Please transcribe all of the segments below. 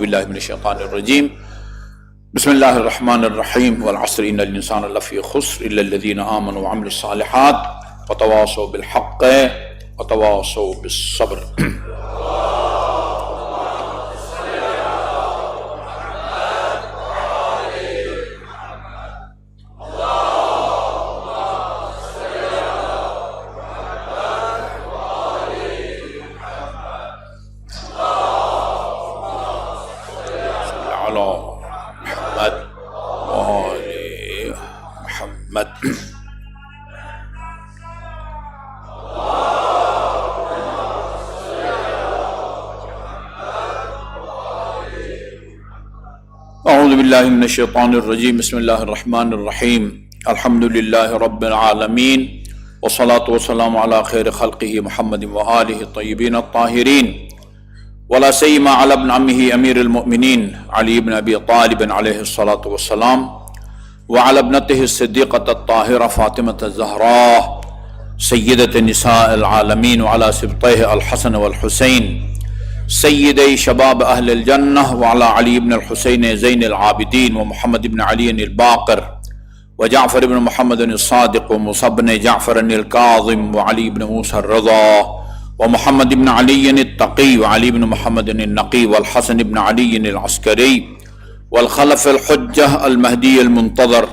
باللہ من الشیطان الرجیم بسم اللہ الرحمن الرحیم والعصر ان الانسان لفی خسر الا الذین آمنوا وعملوا الصالحات وتواصوا بالحق وتواصوا بالصبر۔ اعوذ باللہ من الشیطان الرجیم بسم اللہ الرحمن الرحیم الحمد للہ رب العالمین والصلاة والسلام علی خیر خلقہ محمد وآلہ الطیبین الطاہرین ولا سیما علی ابن عمہ امیر المؤمنین علی بن ابی طالب علیہ الصلاة والسلام وعلى ابنته الصدیقة الطاہرة فاطمة الزہراء سیدة نساء العالمین وعلى سبطیہ الحسن والحسین سیدی شباب اہل الجنہ وعلى علی بن الحسین زین العابدین ومحمد بن علی الباقر وجعفر بن محمد الصادق وموسى بن جعفر الكاظم وعلی بن موسى الرضا ومحمد بن علی التقی وعلی بن محمد النقی والحسن بن علی العسکری والخلف الحجہ المہدی المنتظر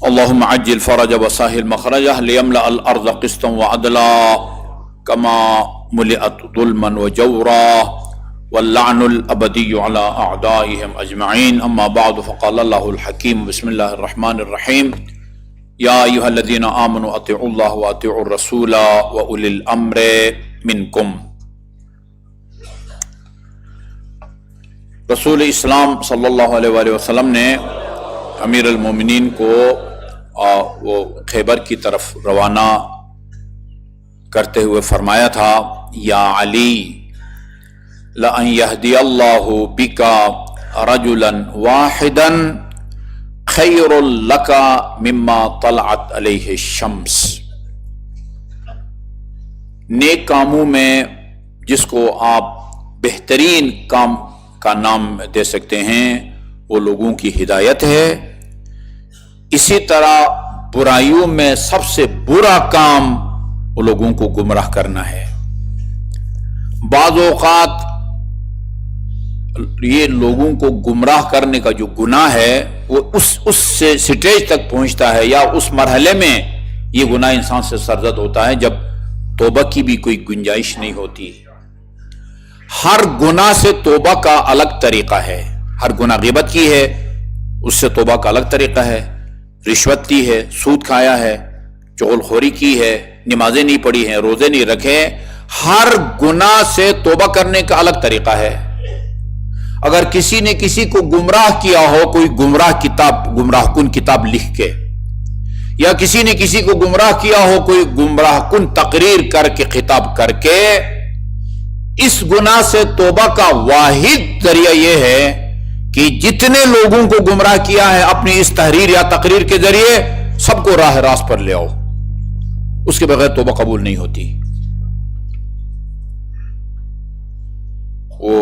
اللہم عجل فرج وساہل مخرجہ لیملأ الارض قسطا وعدلا کما ملئت ظلما وجورا واللعن الابدی علی اعدائهم اجمعین اما بعد فقال اللہ الحکیم بسم اللہ الرحمن الرحیم یا ایہا الذین آمنوا اطیعوا اللہ واطیعوا الرسول واولی الامر منکم۔ رسول اسلام صلی اللہ علیہ وآلہ وسلم نے امیر المومنین کو وہ خیبر کی طرف روانہ کرتے ہوئے فرمایا تھا یا علی لَأَن يَهْدِيَ اللَّهُ بِكَ رَجُلًا وَاحِدًا خَيْرٌ لَكَ مِمَّا طَلَعَتْ عَلَيْهِ الشَّمْسِ۔ نیک کاموں میں جس کو آپ بہترین کام کا نام دے سکتے ہیں وہ لوگوں کی ہدایت ہے، اسی طرح برائیوں میں سب سے برا کام وہ لوگوں کو گمراہ کرنا ہے۔ بعض اوقات یہ لوگوں کو گمراہ کرنے کا جو گناہ ہے وہ اس سے سٹیج تک پہنچتا ہے یا اس مرحلے میں یہ گناہ انسان سے سرزد ہوتا ہے جب توبہ کی بھی کوئی گنجائش نہیں ہوتی۔ ہر گناہ سے توبہ کا الگ طریقہ ہے، ہر گناہ غیبت کی ہے اس سے توبہ کا الگ طریقہ ہے، رشوت کی ہے، سود کھایا ہے، چغل خوری کی ہے، نمازیں نہیں پڑھی ہیں، روزے نہیں رکھے، ہر گناہ سے توبہ کرنے کا الگ طریقہ ہے۔ اگر کسی نے کسی کو گمراہ کیا ہو، کوئی گمراہ کن کتاب لکھ کے، یا کسی نے کسی کو گمراہ کیا ہو کوئی گمراہ کن تقریر کر کے خطاب کر کے، اس گناہ سے توبہ کا واحد ذریعہ یہ ہے کہ جتنے لوگوں کو گمراہ کیا ہے اپنی اس تحریر یا تقریر کے ذریعے سب کو راہ راست پر لے آؤ، اس کے بغیر توبہ قبول نہیں ہوتی۔ وہ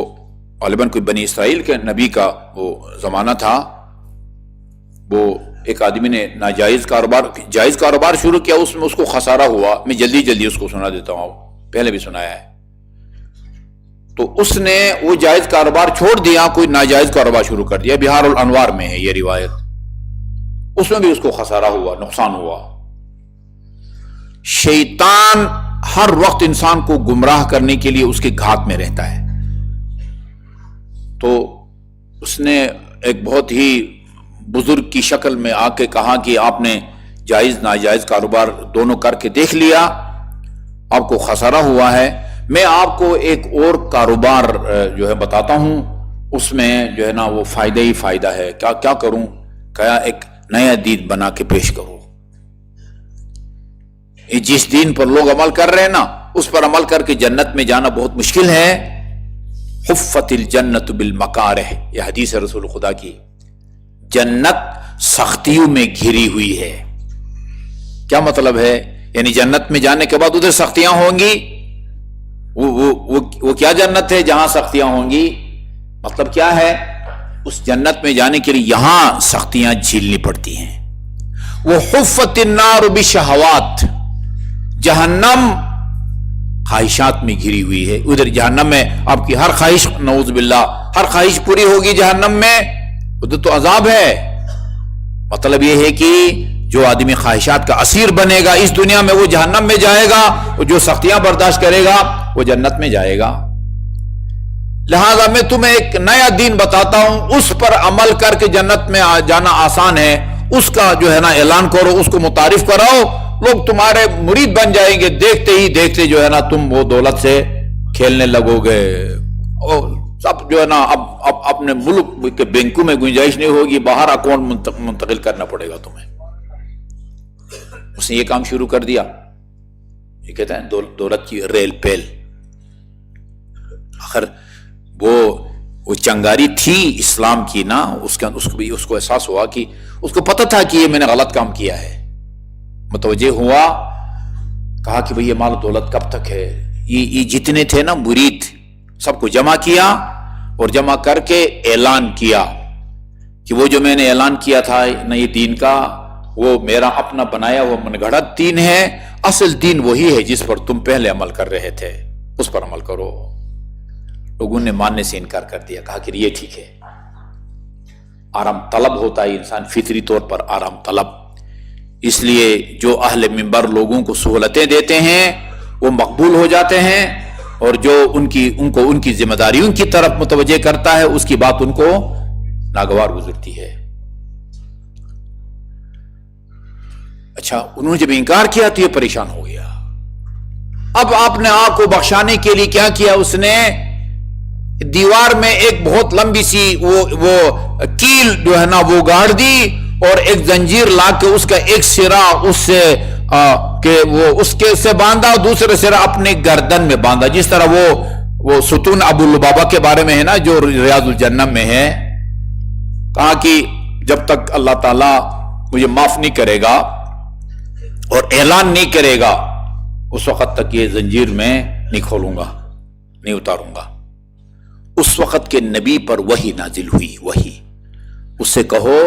غالباً کوئی بنی اسرائیل کے نبی کا وہ زمانہ تھا، وہ ایک آدمی نے ناجائز جائز کاروبار شروع کیا، اس میں اس کو خسارہ ہوا۔ میں جلدی اس کو سنا دیتا ہوں، پہلے بھی سنایا ہے۔ تو اس نے وہ جائز کاروبار چھوڑ دیا، کوئی ناجائز کاروبار شروع کر دیا۔ بہار الانوار میں ہے یہ روایت، اس میں بھی اس کو خسارہ ہوا، نقصان ہوا۔ شیطان ہر وقت انسان کو گمراہ کرنے کے لیے اس کے گھات میں رہتا ہے۔ تو اس نے ایک بہت ہی بزرگ کی شکل میں آ کے کہا کہ آپ نے جائز ناجائز کاروبار دونوں کر کے دیکھ لیا، آپ کو خسارہ ہوا ہے، میں آپ کو ایک اور کاروبار جو ہے بتاتا ہوں، اس میں جو ہے نا وہ فائدہ ہی فائدہ ہے۔ کیا کروں؟ کہا ایک نیا دین بنا کے پیش کرو۔ جس دین پر لوگ عمل کر رہے ہیں نا، اس پر عمل کر کے جنت میں جانا بہت مشکل ہے۔ حفت الجنت بالمکارہ، یہ حدیث ہے رسول خدا کی، جنت سختیوں میں گھری ہوئی ہے۔ کیا مطلب ہے؟ یعنی جنت میں جانے کے بعد ادھر سختیاں ہوں گی۔ وہ کیا جنت ہے جہاں سختیاں ہوں گی؟ مطلب کیا ہے؟ اس جنت میں جانے کے لیے یہاں سختیاں جھیلنی پڑتی ہیں. وہ حفت النار بشہوات، جہنم خواہشات میں گھری ہوئی ہے. ادھر جہنم میں آپ کی ہر خواہش، نعوذ باللہ، ہر خواہش پوری ہوگی جہنم میں، ادھر تو عذاب ہے. مطلب یہ ہے کہ جو آدمی خواہشات کا اسیر بنے گا اس دنیا میں، وہ جہنم میں جائے گا، اور جو سختیاں برداشت کرے گا وہ جنت میں جائے گا. لہذا میں تمہیں ایک نیا دین بتاتا ہوں، اس پر عمل کر کے جنت میں جانا آسان ہے. اس کا جو ہے نا اعلان کرو، اس کو متعارف کراؤ، لوگ تمہارے مرید بن جائیں گے. دیکھتے ہی دیکھتے جو ہے نا تم وہ دولت سے کھیلنے لگو گے، اور سب جو ہے نا اب اپنے ملک کے بینکوں میں گنجائش نہیں ہوگی، باہر اکاؤنٹ منتقل کرنا پڑے گا تمہیں. اس نے یہ کام شروع کر دیا. یہ کہتے ہیں دولت کی ریل پیل. آخر وہ چنگاری تھی اسلام کی نا، اس کو احساس ہوا کہ اس کو پتہ تھا کہ یہ میں نے غلط کام کیا ہے. متوجہ ہوا، کہا کہ بھئی یہ مال دولت کب تک ہے. یہ جتنے تھے نا مرید، سب کو جمع کیا، اور جمع کر کے اعلان کیا کہ وہ جو میں نے اعلان کیا تھا نئے دین کا، وہ میرا اپنا بنایا وہ من گھڑت دین ہے. اصل دین وہی ہے جس پر تم پہلے عمل کر رہے تھے، اس پر عمل کرو. لوگوں نے ماننے سے انکار کر دیا، کہا کہ یہ ٹھیک ہے. آرام طلب ہوتا ہے انسان، فطری طور پر آرام طلب. اس لیے جو اہل منبر لوگوں کو سہولتیں دیتے ہیں وہ مقبول ہو جاتے ہیں، اور جو ان کی ذمہ داریوں کی طرف متوجہ کرتا ہے اس کی بات ان کو ناگوار گزرتی ہے. اچھا، انہوں نے جب انکار کیا تو یہ پریشان ہو گیا. اب آپ نے آپ کو بخشانے کے لیے کیا کیا؟ اس نے دیوار میں ایک بہت لمبی سی وہ کیل جو ہے نا وہ گاڑ دی، اور ایک زنجیر لا کے اس کا ایک سرا اس سے باندھا، دوسرے سرا اپنے گردن میں باندھا. جس طرح وہ ستون ابو لبابہ کے بارے میں ہے نا جو ریاض الجنہ میں ہے. کہا کہ جب تک اللہ تعالیٰ مجھے معاف نہیں کرے گا اور اعلان نہیں کرے گا، اس وقت تک یہ زنجیر میں نہیں کھولوں گا، نہیں اتاروں گا. اس وقت کے نبی پر وحی نازل ہوئی. وحی اس سے کہو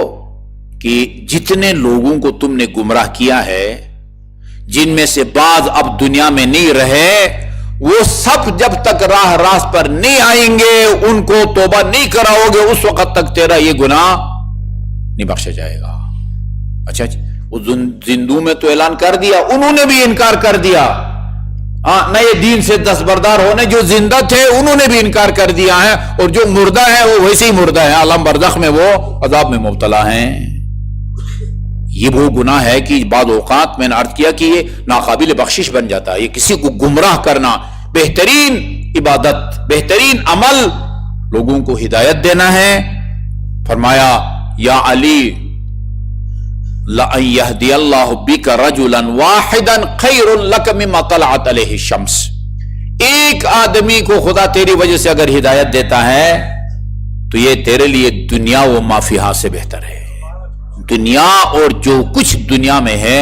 کہ جتنے لوگوں کو تم نے گمراہ کیا ہے، جن میں سے بعض اب دنیا میں نہیں رہے، وہ سب جب تک راہ راست پر نہیں آئیں گے، ان کو توبہ نہیں کراؤ گے، اس وقت تک تیرا یہ گناہ نہیں بخشا جائے گا. اچھا، زندوں میں تو اعلان کر دیا، انہوں نے بھی انکار کر دیا. نئے دین سے دستبردار ہونے جو زندہ تھے انہوں نے بھی انکار کر دیا ہے، اور جو مردہ ہے وہ ویسے ہی مردہ ہے، عالم برزخ میں وہ عذاب میں مبتلا ہیں. یہ وہ گناہ ہے کہ بعض اوقات میں نے عرض کیا کہ یہ ناقابل بخشش بن جاتا ہے. یہ کسی کو گمراہ کرنا. بہترین عبادت، بہترین عمل لوگوں کو ہدایت دینا ہے. فرمایا یا علی لَأَن يَهْدِيَ اللَّهُ بِكَ رَجُلًا وَاحِدًا خَيْرٌ لَكَ مِمَّا طَلَعَتْ عَلَيْهِ الشَّمْسُ. ایک آدمی کو خدا تیری وجہ سے اگر ہدایت دیتا ہے تو یہ تیرے لیے دنیا و ما فیہا سے بہتر ہے. دنیا اور جو کچھ دنیا میں ہے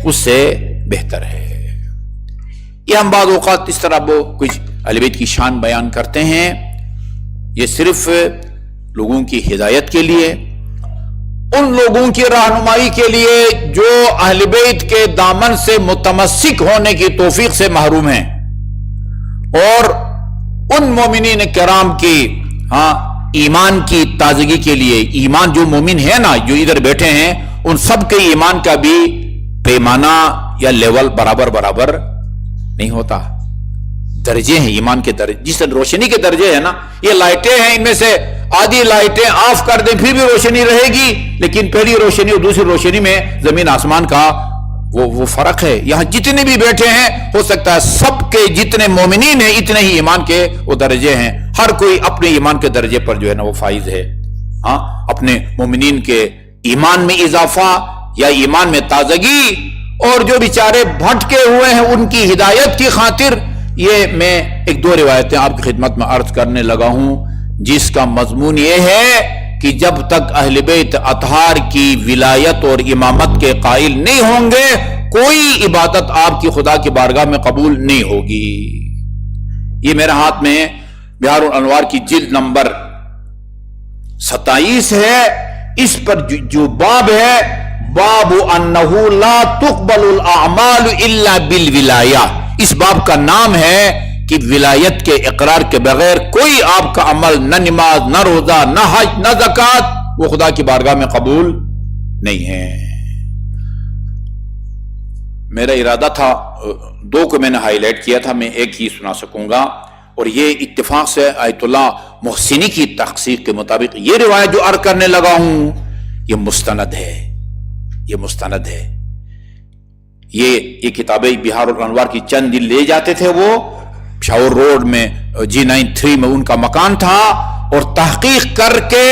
اس سے بہتر ہے. یہ ہم بعض اوقات اس طرح وہ کچھ اہل بیت کی شان بیان کرتے ہیں، یہ صرف لوگوں کی ہدایت کے لیے، ان لوگوں کی رہنمائی کے لیے جو اہل بیت کے دامن سے متمسک ہونے کی توفیق سے محروم ہیں، اور ان مومنین کرام کی ایمان کی تازگی کے لیے. ایمان جو مومن ہے نا جو ادھر بیٹھے ہیں، ان سب کے ایمان کا بھی پیمانہ یا لیول برابر نہیں ہوتا. درجے ہیں ایمان کے درجے. جس روشنی کے درجے ہیں نا، یہ لائٹیں ہیں، ان میں سے آدھی لائٹیں آف کر دیں پھر بھی روشنی رہے گی، لیکن پہلی روشنی اور دوسری روشنی میں زمین آسمان کا وہ فرق ہے. یہاں جتنے بھی بیٹھے ہیں ہو سکتا ہے سب کے جتنے مومنین ہیں اتنے ہی ایمان کے وہ درجے ہیں. ہر کوئی اپنے ایمان کے درجے پر جو ہے نا وہ فائز ہے. اپنے مومنین کے ایمان میں اضافہ یا ایمان میں تازگی، اور جو بیچارے بھٹکے ہوئے ہیں ان کی ہدایت کی خاطر. یہ میں ایک دو روایتیں آپ کی خدمت میں عرض کرنے لگا ہوں جس کا مضمون یہ ہے کہ جب تک اہل بیت اطہار کی ولایت اور امامت کے قائل نہیں ہوں گے، کوئی عبادت آپ کی خدا کی بارگاہ میں قبول نہیں ہوگی. یہ میرے ہاتھ میں بہار الانوار کی جلد نمبر 27 ہے، اس پر جو باب ہے، باب انہ لا تقبل الاعمال الا بالولایہ، اس باب کا نام ہے کہ ولایت کے اقرار کے بغیر کوئی آپ کا عمل، نہ نماز، نہ روزہ، نہ حج، نہ زکوٰۃ، وہ خدا کی بارگاہ میں قبول نہیں ہے۔ میرا ارادہ تھا 2 کو میں نے ہائی لائٹ کیا تھا، میں ایک ہی سنا سکوں گا، اور یہ اتفاق سے آیت اللہ محسنی کی تحقیق کے مطابق یہ روایت جو عرض کرنے لگا ہوں یہ مستند ہے، یہ مستند ہے۔ یہ کتابیں بہار الانوار کی چند دن لے جاتے تھے، وہ پشاور روڈ میں G93 میں ان کا مکان تھا، اور تحقیق کر کے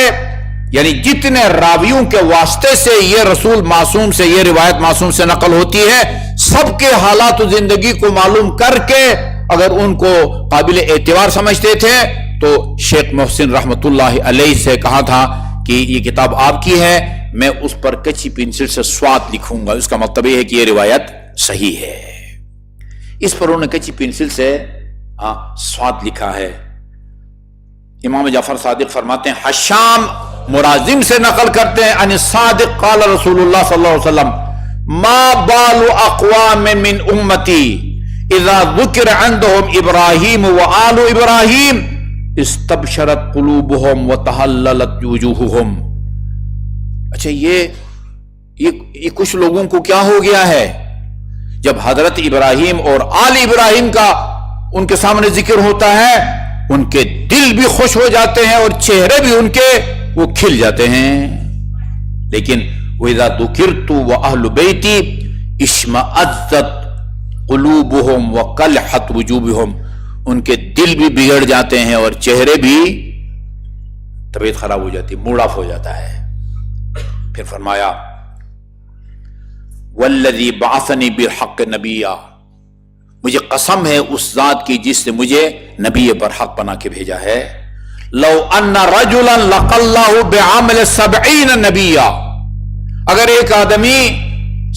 یعنی جتنے راویوں کے واسطے سے یہ رسول معصوم سے، یہ روایت معصوم سے نقل ہوتی ہے، سب کے حالات و زندگی کو معلوم کر کے اگر ان کو قابل اعتبار سمجھتے تھے تو شیخ محسن رحمت اللہ علیہ سے کہا تھا کہ یہ کتاب آپ کی ہے، میں اس پر کچی پنسل سے سوات لکھوں گا، اس کا مطلب یہ ہے کہ یہ روایت صحیح ہے۔ اس پر انہوں نے کچی پنسل سے سوات لکھا ہے۔ امام جعفر صادق فرماتے ہیں، حشام مرازم سے نقل کرتے ہیں، ان صادق قال رسول اللہ صلی اللہ علیہ وسلم ما بال اقوام من امتی اذا ذکر عندهم ابراہیم وآل ابراہیم استبشرت قلوبهم وتحللت وجوہهم۔ اچھا یہ کچھ لوگوں کو کیا ہو گیا ہے، جب حضرت ابراہیم اور آل ابراہیم کا ان کے سامنے ذکر ہوتا ہے ان کے دل بھی خوش ہو جاتے ہیں اور چہرے بھی ان کے وہ کھل جاتے ہیں، لیکن وَإِذَا ذُكِرْتُ وَأَهْلُ بَيْتِي اشْمَأَزَّتْ قُلُوبُهُمْ وَقَلْحَتْ وُجُوهُهُمْ، ان کے دل بھی بگڑ جاتے ہیں اور چہرے بھی، طبیعت خراب ہو جاتی، موڈ آف ہو جاتا ہے۔ پھر فرمایا وَالَّذِي بَعَثَنِي بِالْحَقِّ نَبِيًّا، مجھے قسم ہے اس ذات کی جس نے مجھے نبی برحق بنا کے بھیجا ہے، لو ان رجلا لقى الله بعمل 70 نبیا، اگر ایک آدمی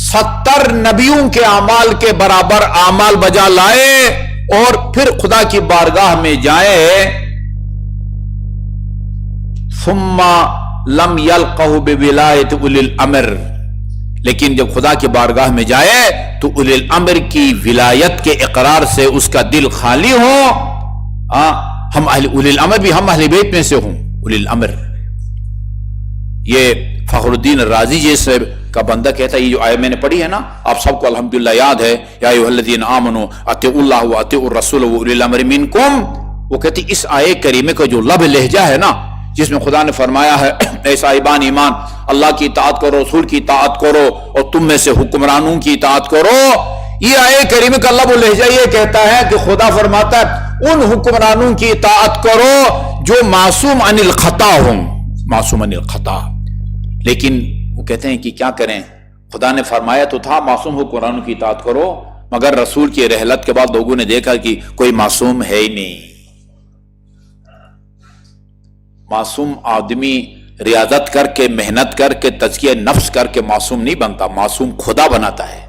70 نبیوں کے اعمال کے برابر اعمال بجا لائے اور پھر خدا کی بارگاہ میں جائے، ثم لم يلقه بولایت اولی الامر، لیکن جب خدا کی بارگاہ میں جائے تو اولی الامر کی ولایت کے اقرار سے اس کا دل خالی ہو، ہم اولی الامر بھی ہم اہل بیت میں سے ہوں، اولی الامر۔ یہ فخر الدین الرازی جیسے کا بندہ کہتا ہے، یہ جو آیت میں نے پڑھی ہے نا، آپ سب کو الحمدللہ یاد ہے، یا ایھا الذین آمنوا اطیعوا اللہ واطیعوا الرسول واولی الامر منکم، وہ کہتی اس آیت کریمہ کا جو لب لہجہ ہے نا، جس میں خدا نے فرمایا ہے اے صاحبان ایمان اللہ کی اطاعت کرو، رسول کی اطاعت کرو، اور تم میں سے حکمرانوں کی اطاعت کرو، یہ آیت کریمہ کا لب و لہجہ یہ کہتا ہے کہ خدا فرماتا ہے ان حکمرانوں کی اطاعت کرو جو معصوم عن الخطا ہوں، معصوم عن الخطا۔ لیکن وہ کہتے ہیں کہ کیا کریں، خدا نے فرمایا تو تھا معصوم حکمرانوں کی اطاعت کرو، مگر رسول کی رحلت کے بعد لوگوں نے دیکھا کہ کوئی معصوم ہے ہی نہیں۔ معصوم آدمی ریاضت کر کے، محنت کر کے، تزکیہ نفس کر کے معصوم نہیں بنتا، معصوم خدا بناتا ہے۔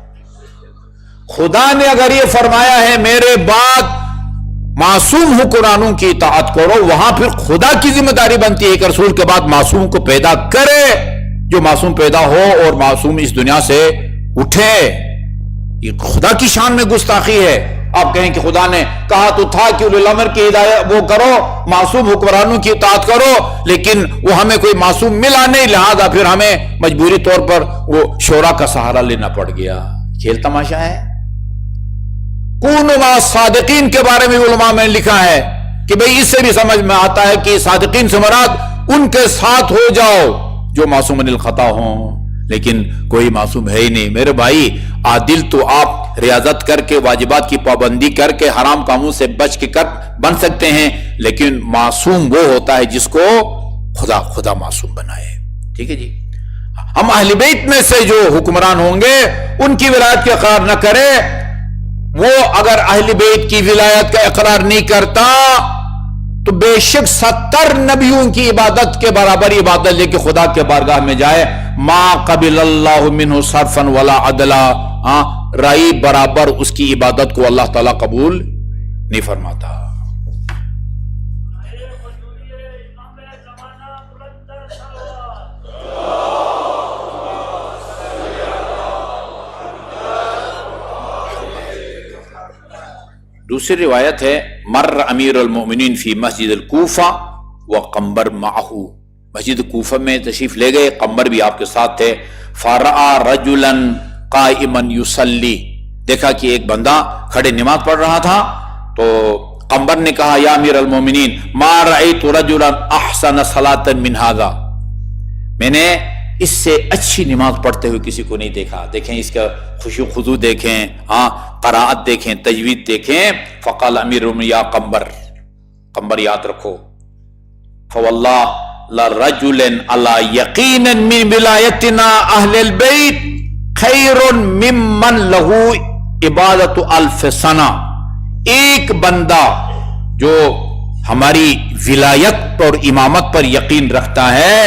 خدا نے اگر یہ فرمایا ہے میرے بعد معصوم حکمرانوں کی اطاعت کرو، وہاں پھر خدا کی ذمہ داری بنتی ہے کہ رسول کے بعد معصوم کو پیدا کرے، جو معصوم پیدا ہو اور معصوم اس دنیا سے اٹھے۔ یہ خدا کی شان میں گستاخی ہے۔ آپ کہیں کہ خدا نے کہا تو تھا کہ اولی الامر کی ہدایت وہ کرو، معصوم حکمرانوں کی اطاعت کرو، لیکن وہ ہمیں کوئی معصوم ملا نہیں، لہذا پھر ہمیں مجبوری طور پر وہ شورا کا سہارا لینا پڑ گیا۔ کھیل تماشا ہے۔ کونوا مع الصادقین کے بارے میں علماء میں لکھا ہے کہ بھئی اس سے بھی سمجھ میں آتا ہے کہ صادقین سے مراد ان کے ساتھ ہو جاؤ جو معصوم عن الخطا ہوں، لیکن کوئی معصوم ہے ہی نہیں۔ میرے بھائی عادل تو آپ ریاضت کر کے، واجبات کی پابندی کر کے، حرام کاموں سے بچ کے بن سکتے ہیں، لیکن معصوم وہ ہوتا ہے جس کو خدا معصوم بنائے۔ ٹھیک ہے جی، ہم اہل بیت میں سے جو حکمران ہوں گے ان کی ولایت کے اقرار نہ کرے، وہ اگر اہل بیت کی ولایت کا اقرار نہیں کرتا تو بے شک 70 نبیوں کی عبادت کے برابر عبادت لے کے خدا کے بارگاہ میں جائے، ما قبل اللہ منہ صرفا ولا عدلا، رائی برابر اس کی عبادت کو اللہ تعالیٰ قبول نہیں فرماتا۔ دوسری روایت ہے مر امیر المؤمنین فی مسجد الکوفہ وقمبر معہو، مسجد کوفہ میں تشریف لے گئے، قمبر بھی آپ کے ساتھ تھے. فرآ رجلا قائما یصلی، دیکھا کہ ایک بندہ کھڑے نماز پڑھ رہا تھا. تو قمبر نے کہا یا امیر المومنین ما رأیت رجلا احسن صلاۃ من ھذا، میں نے اس سے اچھی نماز پڑھتے ہوئے کسی کو نہیں دیکھا. دیکھیں اس کا خشوع خضوع دیکھیں، ہاں قراءت دیکھیں، تجوید دیکھیں. فقال امیر المومنین یا قمبر، قمبر یاد رکھو، فواللہ لرجل علی یقینا من ولایتنا اہل البیت خیر ممن لہ عبادت الف سنہ، ایک بندہ جو ہماری ولایت اور امامت پر یقین رکھتا ہے،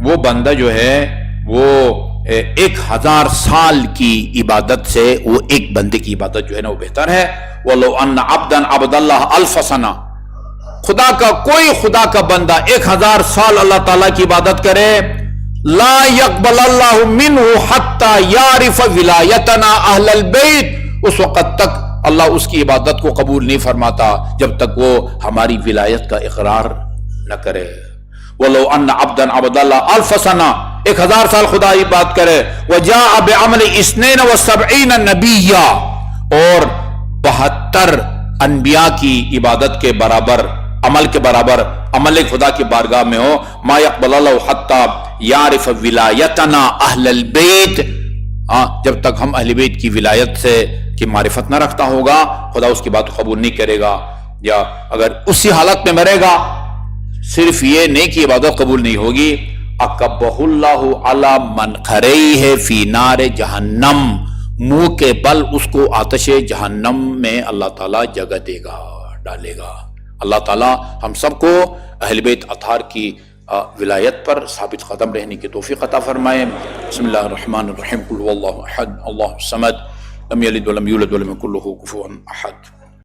وہ بندہ جو ہے وہ 1000 سال کی عبادت سے، وہ ایک بندے کی عبادت جو ہے نا وہ بہتر ہے. وَلَوْ أَنَّ عَبْدًا عَبْدَ اللَّهَ أَلْفَ سَنَةٍ، خدا کا کوئی خدا کا بندہ 1000 سال اللہ تعالیٰ کی عبادت کرے، لا يقبل اللہ منہ حتی یعرف ولایتنا اہل البیت، اس وقت تک اللہ اس کی عبادت کو قبول نہیں فرماتا جب تک وہ ہماری ولایت کا اقرار نہ کرے. وَلَوْ أَنَّ عَبْدًا عَبْدَ اللَّهَ أَلْفَ سَنَةٍ، 1000 سال خدا کی بات کرے. وَجَاءَ بِعَمْلِ 72 نَبِيًّا، اور 72 انبیاء کی عبادت کے برابر، عمل کے برابر عمل خدا کی بارگاہ میں ہو. ما يقبل اللہ حتی یعرف ولایتنا اہل البیت، جب تک ہم اہل بیت کی ولایت سے کی معرفت نہ رکھتا ہوگا خدا اس کی بات کو قبول نہیں کرے گا. یا اگر اسی حالت میں مرے گا، صرف یہ نہیں کہ عبادت قبول نہیں ہوگی، اکبہ اللہ علی منخریہ فی نار جہنم، منہ کے بل اس کو آتش جہنم میں اللہ تعالیٰ جگہ دے گا، ڈالے گا. اللہ تعالیٰ ہم سب کو اہل بیت اطہار کی ولایت پر ثابت قدم رہنے کی توفیق عطا فرمائے. بسم اللہ الرحمن الرحیم. قل هو اللہ احد اللہ الصمد لم یلد ولم یولد ولم یکن لہ کفوا احد.